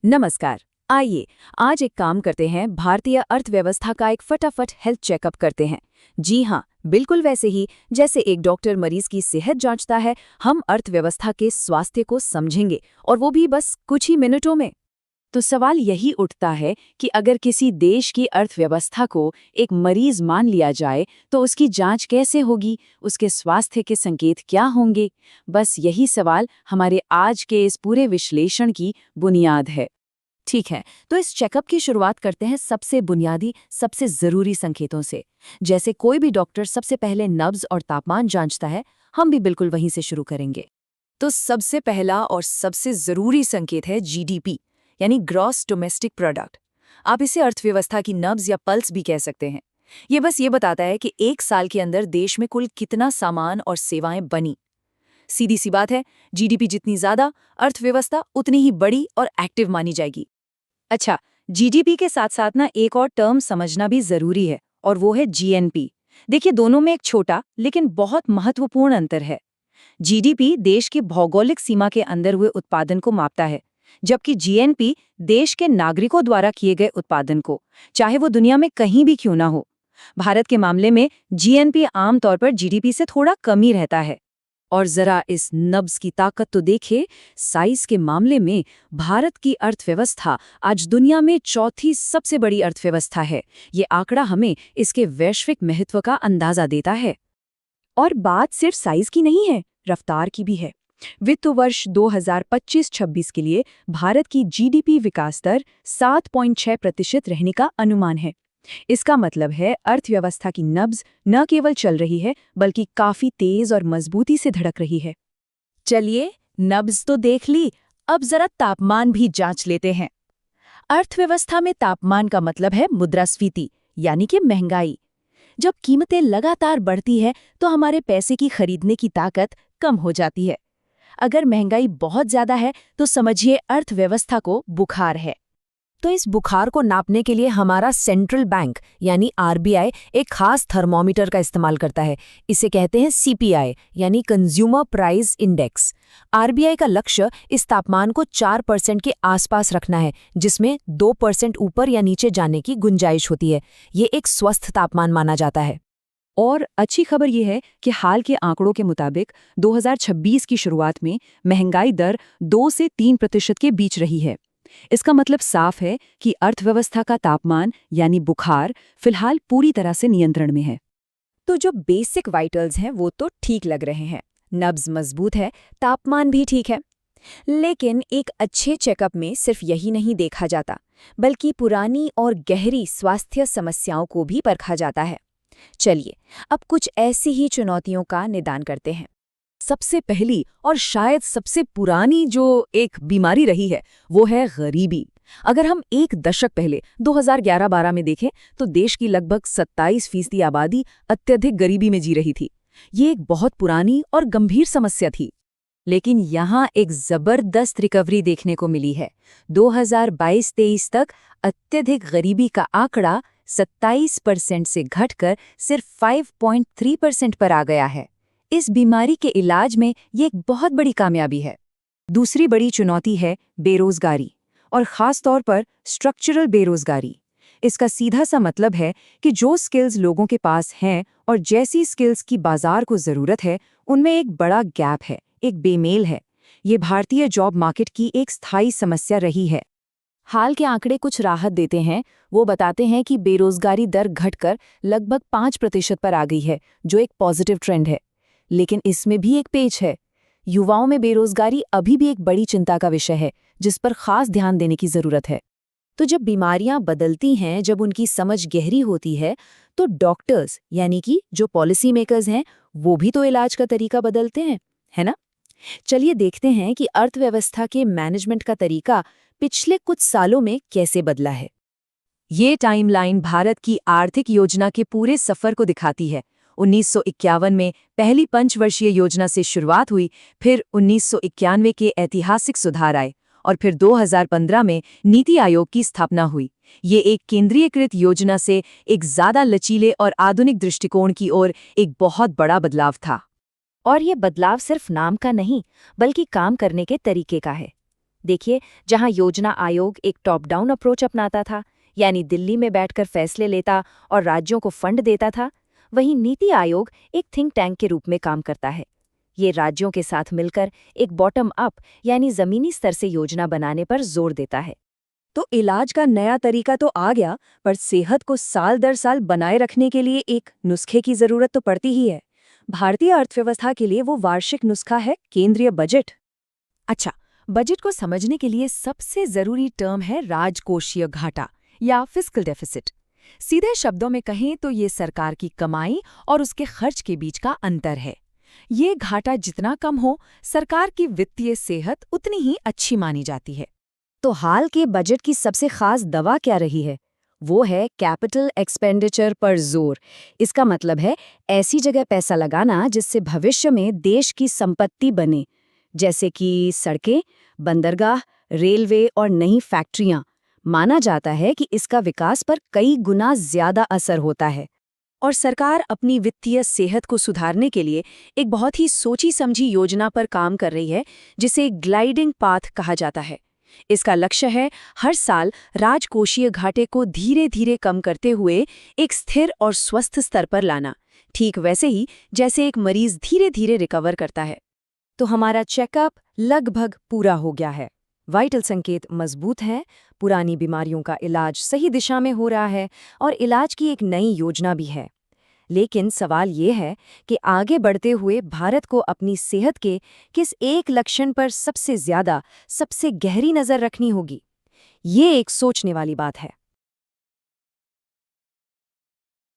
नमस्कार। आइए आज एक काम करते हैं, भारतीय अर्थव्यवस्था का एक फटाफट हेल्थ चेकअप करते हैं। जी हाँ, बिल्कुल वैसे ही जैसे एक डॉक्टर मरीज की सेहत जांचता है, हम अर्थव्यवस्था के स्वास्थ्य को समझेंगे, और वो भी बस कुछ ही मिनटों में। तो सवाल यही उठता है कि अगर किसी देश की अर्थव्यवस्था को एक मरीज मान लिया जाए तो उसकी जांच कैसे होगी, उसके स्वास्थ्य के संकेत क्या होंगे। बस यही सवाल हमारे आज के इस पूरे विश्लेषण की बुनियाद है। ठीक है, तो इस चेकअप की शुरुआत करते हैं सबसे बुनियादी, सबसे जरूरी संकेतों से। जैसे कोई भी डॉक्टर सबसे पहले नब्ज और तापमान जांचता है, हम भी बिल्कुल वहीं से शुरू करेंगे। तो सबसे पहला और सबसे जरूरी संकेत है जीडीपी, यानी ग्रॉस डोमेस्टिक प्रोडक्ट। आप इसे अर्थव्यवस्था की नब्ज या पल्स भी कह सकते हैं। ये बस ये बताता है कि एक साल के अंदर देश में कुल कितना सामान और सेवाएं बनी। सीधी सी बात है, जीडीपी जितनी ज्यादा, अर्थव्यवस्था उतनी ही बड़ी और एक्टिव मानी जाएगी। अच्छा, जीडीपी के साथ साथ ना एक और टर्म समझना भी जरूरी है, और वो है जीएनपी। देखिए, दोनों में एक छोटा लेकिन बहुत महत्वपूर्ण अंतर है। जीडीपी देश की भौगोलिक सीमा के अंदर हुए उत्पादन को मापता है, जबकि जीएनपी देश के नागरिकों द्वारा किए गए उत्पादन को, चाहे वो दुनिया में कहीं भी क्यों ना हो। भारत के मामले में जीएनपी आमतौर पर जीडीपी से थोड़ा कम ही रहता है। और जरा इस नब्ज की ताकत तो देखे। साइज के मामले में भारत की अर्थव्यवस्था आज दुनिया में चौथी सबसे बड़ी अर्थव्यवस्था है। ये आंकड़ा हमें इसके वैश्विक महत्व का अंदाजा देता है। और बात सिर्फ साइज की नहीं है, रफ्तार की भी है। वित्त वर्ष 2025-26 के लिए भारत की जीडीपी विकास दर 7.6% रहने का अनुमान है। इसका मतलब है अर्थव्यवस्था की नब्ज न केवल चल रही है, बल्कि काफी तेज और मजबूती से धड़क रही है। चलिए, नब्ज तो देख ली, अब जरा तापमान भी जांच लेते हैं। अर्थव्यवस्था में तापमान का मतलब है मुद्रास्फीति, यानी कि महंगाई। जब कीमतें लगातार बढ़ती है तो हमारे पैसे की खरीदने की ताकत कम हो जाती है। अगर महंगाई बहुत ज्यादा है तो समझिए अर्थव्यवस्था को बुखार है। तो इस बुखार को नापने के लिए हमारा सेंट्रल बैंक यानी आरबीआई एक खास थर्मोमीटर का इस्तेमाल करता है। इसे कहते हैं सीपीआई, यानी कंज्यूमर प्राइस इंडेक्स। आरबीआई का लक्ष्य इस तापमान को 4% के आसपास रखना है, जिसमें 2% ऊपर या नीचे जाने की गुंजाइश होती है। ये एक स्वस्थ तापमान माना जाता है। और अच्छी खबर यह है कि हाल के आंकड़ों के मुताबिक 2026 की शुरुआत में महंगाई दर 2 से 3% के बीच रही है। इसका मतलब साफ है कि अर्थव्यवस्था का तापमान यानी बुखार फिलहाल पूरी तरह से नियंत्रण में है। तो जो बेसिक वाइटल्स हैं वो तो ठीक लग रहे हैं, नब्ज मजबूत है, तापमान भी ठीक है। लेकिन एक अच्छे चेकअप में सिर्फ यही नहीं देखा जाता, बल्कि पुरानी और गहरी स्वास्थ्य समस्याओं को भी परखा जाता है। चलिए, अब कुछ ऐसी ही चुनौतियों का निदान करते हैं। सबसे पहली और शायद सबसे पुरानी जो एक बीमारी रही है, वो है गरीबी। अगर हम एक दशक पहले 2011-12 में देखें तो देश की लगभग 27% आबादी अत्यधिक गरीबी में जी रही थी। ये एक बहुत पुरानी और गंभीर समस्या थी। लेकिन यहाँ एक जबरदस्त रिकवरी देखने को मिली है। 2022-23 तक अत्यधिक गरीबी का आंकड़ा 27% से घटकर सिर्फ 5.3% पर आ गया है। इस बीमारी के इलाज में ये एक बहुत बड़ी कामयाबी है। दूसरी बड़ी चुनौती है बेरोजगारी, और खास तौर पर स्ट्रक्चरल बेरोजगारी। इसका सीधा सा मतलब है कि जो स्किल्स लोगों के पास हैं और जैसी स्किल्स की बाजार को जरूरत है, उनमें एक बड़ा गैप है, एक बेमेल है। ये भारतीय जॉब मार्केट की एक स्थायी समस्या रही है। हाल के आंकड़े कुछ राहत देते हैं। वो बताते हैं कि बेरोजगारी दर घटकर लगभग 5% पर आ गई है, जो एक पॉजिटिव ट्रेंड है। लेकिन इसमें भी एक पेच है। युवाओं में बेरोजगारी अभी भी एक बड़ी चिंता का विषय है, जिस पर खास ध्यान देने की जरूरत है। तो जब बीमारियां बदलती हैं, जब उनकी समझ गहरी होती है, तो डॉक्टर्स यानी कि जो पॉलिसी मेकर्स हैं, वो भी तो इलाज का तरीका बदलते हैं, है ना? चलिए देखते हैं कि अर्थव्यवस्था के मैनेजमेंट का तरीका पिछले कुछ सालों में कैसे बदला है। ये टाइमलाइन भारत की आर्थिक योजना के पूरे सफर को दिखाती है। 1951 में पहली पंचवर्षीय योजना से शुरुआत हुई, फिर 1991 के ऐतिहासिक सुधार आए, और फिर 2015 में नीति आयोग की स्थापना हुई। ये एक केंद्रीयकृत योजना से एक ज्यादा लचीले और आधुनिक दृष्टिकोण की ओर एक बहुत बड़ा बदलाव था। और ये बदलाव सिर्फ नाम का नहीं, बल्कि काम करने के तरीके का है। देखिए, जहां योजना आयोग एक टॉप डाउन अप्रोच अपनाता था, यानी दिल्ली में बैठकर फैसले लेता और राज्यों को फंड देता था, वहीं नीति आयोग एक थिंक टैंक के रूप में काम करता है। ये राज्यों के साथ मिलकर एक बॉटम अप यानी जमीनी स्तर से योजना बनाने पर जोर देता है। तो इलाज का नया तरीका तो आ गया, पर सेहत को साल दर साल बनाए रखने के लिए एक नुस्खे की जरूरत तो पड़ती ही है। भारतीय अर्थव्यवस्था के लिए वो वार्षिक नुस्खा है केंद्रीय बजट। अच्छा, बजट को समझने के लिए सबसे जरूरी टर्म है राजकोषीय घाटा या फिस्कल डेफिसिट। सीधे शब्दों में कहें तो ये सरकार की कमाई और उसके खर्च के बीच का अंतर है। ये घाटा जितना कम हो, सरकार की वित्तीय सेहत उतनी ही अच्छी मानी जाती है। तो हाल के बजट की सबसे खास दवा क्या रही है? वो है कैपिटल एक्सपेंडिचर पर जोर। इसका मतलब है ऐसी जगह पैसा लगाना जिससे भविष्य में देश की संपत्ति बने, जैसे कि सड़कें, बंदरगाह, रेलवे और नई फैक्ट्रियां। माना जाता है कि इसका विकास पर कई गुना ज्यादा असर होता है। और सरकार अपनी वित्तीय सेहत को सुधारने के लिए एक बहुत ही सोची समझी योजना पर काम कर रही है, जिसे ग्लाइडिंग पाथ कहा जाता है। इसका लक्ष्य है हर साल राजकोषीय घाटे को धीरे धीरे कम करते हुए एक स्थिर और स्वस्थ स्तर पर लाना, ठीक वैसे ही जैसे एक मरीज धीरे धीरे रिकवर करता है। तो हमारा चेकअप लगभग पूरा हो गया है। वाइटल संकेत मजबूत हैं, पुरानी बीमारियों का इलाज सही दिशा में हो रहा है और इलाज की एक नई योजना भी है। लेकिन सवाल ये है कि आगे बढ़ते हुए भारत को अपनी सेहत के किस एक लक्षण पर सबसे ज्यादा, सबसे गहरी नजर रखनी होगी। ये एक सोचने वाली बात है।